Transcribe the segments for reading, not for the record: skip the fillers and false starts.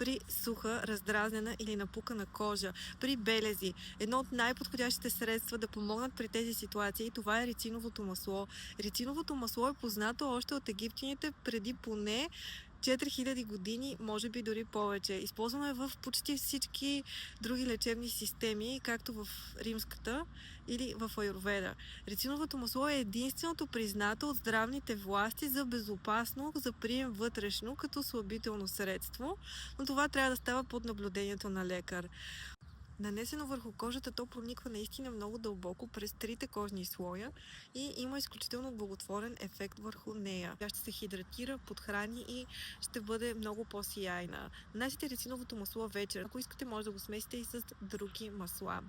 при суха, раздразнена или напукана кожа, при белези. Едно от най-подходящите средства да помогнат при тези ситуации, това е рециновото масло. Рециновото масло е познато още от египтяните преди поне 4000 години, може би дори повече. Използвано е в почти всички други лечебни системи, както в римската или в аюрведа. Рециновото масло е единственото признато от здравните власти за безопасно за прием вътрешно като слабително средство, но това трябва да става под наблюдението на лекар. Нанесено върху кожата, то прониква наистина много дълбоко през трите кожни слоя и има изключително благотворен ефект върху нея. Тя ще се хидратира, подхрани и ще бъде много по-сияйна. Нанасите рециновото масло вечер. Ако искате, може да го смесите и с други масла.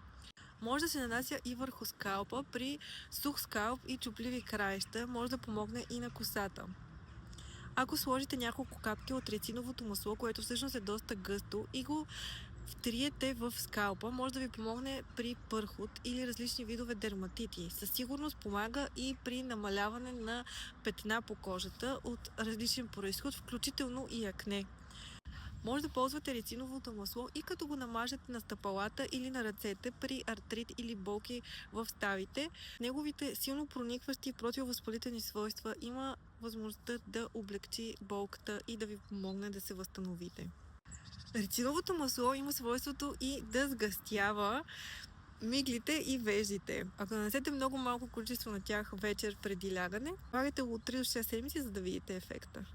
Може да се нанася и върху скалпа. При сух скалп и чупливи краища може да помогне и на косата. Ако сложите няколко капки от рециновото масло, което всъщност е доста гъсто, и го втриете в скалпа, може да ви помогне при пърхот или различни видове дерматити. Със сигурност помага и при намаляване на петна по кожата от различен происход, включително и акне. Може да ползвате рециновото масло и като го намажете на стъпалата или на ръцете при артрит или болки в ставите. Неговите силно проникващи противовъзпалителни свойства има възможността да облегчи болката и да ви помогне да се възстановите. Рециновото масло има свойството и да сгъстява миглите и веждите. Ако нанесете много малко количество на тях вечер преди лягане, слагайте го от 3 до 6 седмици, за да видите ефекта.